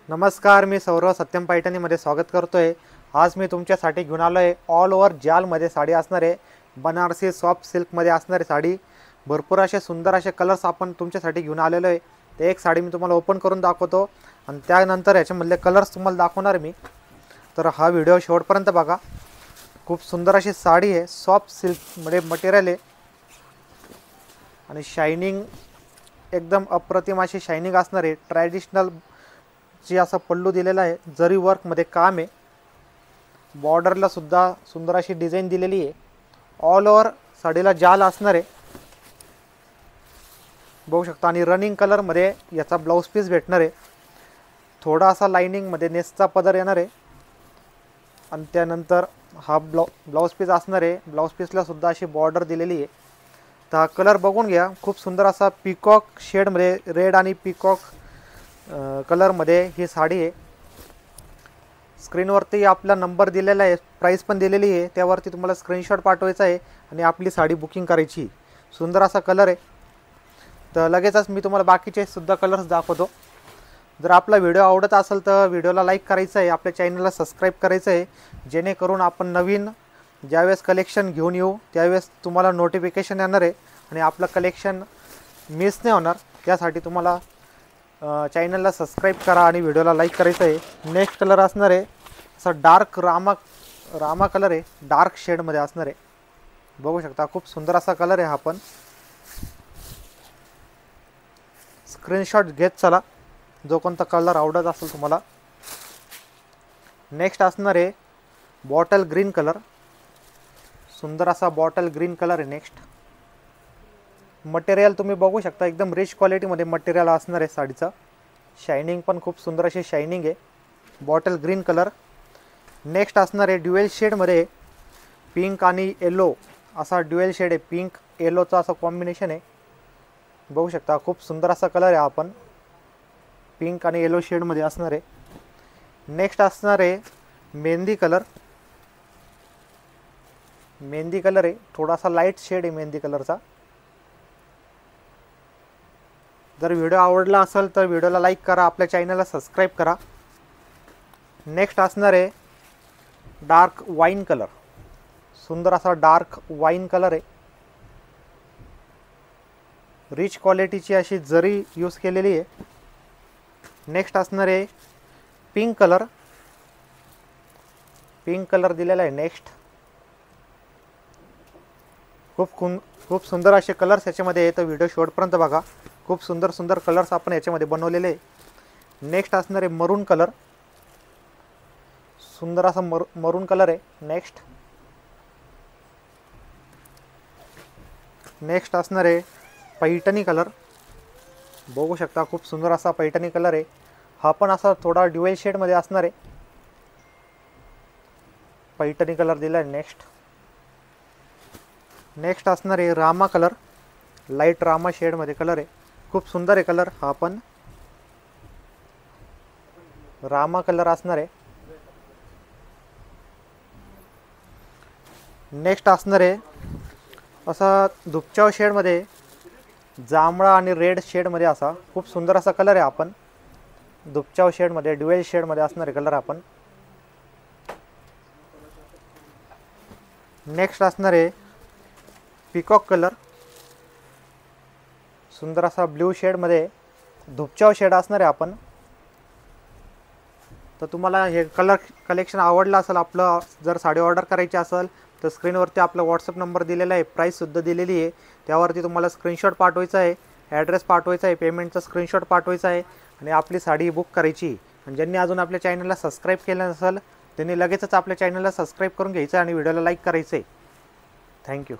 नमस्कार, मी सौरव सत्यम पैठणीमध्ये स्वागत करतोय। आज मी तुमच्यासाठी घेऊन आलो आहे ऑल ओव्हर जालमध्ये साडी असणार आहे। बनारसी सॉफ्ट सिल्कमध्ये असणारी साडी, भरपूर असे सुंदर असे कलर्स आपण तुमच्यासाठी घेऊन आलेलो आहे। ते एक साडी मी तुम्हाला ओपन करून दाखवतो आणि त्यानंतर याच्यामधले कलर्स तुम्हाला दाखवणार मी। तर हा व्हिडिओ शेवटपर्यंत बघा। खूप सुंदर अशी साडी आहे, सॉफ्ट सिल्कमध्ये मटेरियल आहे आणि शायनिंग एकदम अप्रतिम अशी शायनिंग असणार आहे। ट्रॅडिशनल जी असा पल्लू दिलेला आहे, जरी वर्क मध्ये काम आहे। बॉर्डरला सुद्धा सुंदर अशी डिझाइन दिलेली आहे। ऑल ओव्हर साडीला जाल असणार आहे, बघू शकता। आणि रनिंग कलर मध्ये याचा ब्लाउज पीस भेटणार आहे। थोडा असा लाइनिंग मध्ये नेसचा पदर येणार आहे आणि त्यानंतर हा ब्लाउज पीस असणार आहे। ब्लाउज पीसला सुद्धा अशी बॉर्डर दिलेली आहे। तर हा कलर बघून घ्या, खूप सुंदर असा पीकॉक शेड मध्ये, रेड आणि पीकॉक कलर मध्ये ही साडी आहे। स्क्रीनवरती आपला नंबर दिलेला आहे, प्राइस पण दिलेली आहे, त्यावरती तुम्हाला स्क्रीनशॉट पाठवायचा आहे आणि आपली साडी बुकिंग करायची। सुंदर असा कलर आहे। तर लगेचच मी तुम्हाला बाकीचे सुद्धा कलर्स दाखवतो। जर आपला व्हिडिओ आवडत असेल तर व्हिडिओला लाईक करायचं आहे, आपल्या चॅनलला सबस्क्राइब करायचं आहे, जेणेकरून आपण नवीन ज्यावेळेस कलेक्शन घेऊन येऊ त्यावेळेस तुम्हाला नोटिफिकेशन येणार आहे आणि आपलं कलेक्शन मिस नाही होणार। त्यासाठी तुम्हाला चॅनलला सबस्क्राइब करा आणि व्हिडिओला लाईक करायचं आहे। नेक्स्ट कलर असणार आहे असा डार्क रामा कलर आहे, डार्क शेड मध्ये असणार आहे, बघू शकता। खूप सुंदर असा कलर आहे हा पण। स्क्रीनशॉट घेत चला जो कोणता कलर आवडत असेल तुम्हाला। नेक्स्ट असणार आहे बॉटल ग्रीन कलर, सुंदर असा बॉटल ग्रीन कलर आहे। नेक्स्ट मटेरियल तुम्ही बघू शकता, एकदम रिच क्वालिटी मध्ये मटेरियल असणार आहे साडीचा। शायनिंग पण खूप सुंदर अशी शायनिंग आहे, बॉटल ग्रीन कलर। नेक्स्ट असणार आहे ड्युएल शेड मध्ये, पिंक आणि येलो असा ड्युएल शेड आहे, पिंक येलोचा असा कॉम्बिनेशन आहे, बघू शकता। खूप सुंदर असा कलर आहे हा पण, पिंक आणि येलो शेड मध्ये असणार आहे। नेक्स्ट असणार आहे मेहंदी कलर, मेहंदी कलर आहे, थोडासा लाईट शेड आहे मेहंदी कलरचा। जर व्हिडिओ आवडला असेल तर व्हिडिओला लाईक करा, आपल्या चॅनलला सबस्क्राइब करा। नेक्स्ट असणार आहे डार्क वाईन कलर, सुंदर असा डार्क वाईन कलर आहे, रिच क्वालिटीची अशी जरी यूज केलेली आहे। नेक्स्ट असणार आहे पिंक कलर, पिंक कलर दिलेला आहे। नेक्स्ट खूप सुंदर असे कलर्स याच्यामध्ये आहेत, व्हिडिओ शेवटपर्यंत बघा। खूप सुंदर सुंदर कलर्स आपण याच्यामध्ये बनवलेले आहे। नेक्स्ट असणार आहे मरून कलर, सुंदर असा मरून कलर आहे। नेक्स्ट असणार आहे पैठणी कलर, बघू शकता। खूप सुंदर असा पैठणी कलर आहे, हा पण असा थोडा ड्युएल शेड मध्ये असणार आहे, पैठणी कलर दिला आहे। नेक्स्ट असणार आहे Rama colour, light Rama shade मध्ये कलर आहे, खूप सुंदर आहे कलर हा पण, रामा कलर असणार आहे। नेक्स्ट असणार आहे असा धुपचाव शेड मध्ये, जांभळा आणि रेड शेड मध्ये असा खूप सुंदर असा कलर आहे हा पण, धुपचाव शेड मध्ये, ड्युएल शेड मध्ये असणार आहे कलर आपण। नेक्स्ट असणार आहे पीकॉक कलर, सुंदर असा ब्ल्यू शेड मध्ये, धुपचाव शेड असणार आहे आपण। तर तुम्हाला हे कलर कलेक्शन आवडलं असेल, आपलं जर साडी ऑर्डर करायची असेल तर स्क्रीनवरती आपला व्हॉट्सअप नंबर दिलेला आहे, प्राइस सुद्धा दिलेली आहे, त्यावरती तुम्हाला स्क्रीनशॉट पाठवायचा आहे, ॲड्रेस पाठवायचा आहे, पेमेंटचा स्क्रीनशॉट पाठवायचा आहे आणि आपली साडी बुक करायची। आणि ज्यांनी अजून आपल्या चॅनलला सबस्क्राइब केलं नसेल त्यांनी लगेचच आपल्या चॅनलला सबस्क्राइब करून घ्यायचं आणि व्हिडिओला लाईक करायचं आहे। थँक्यू।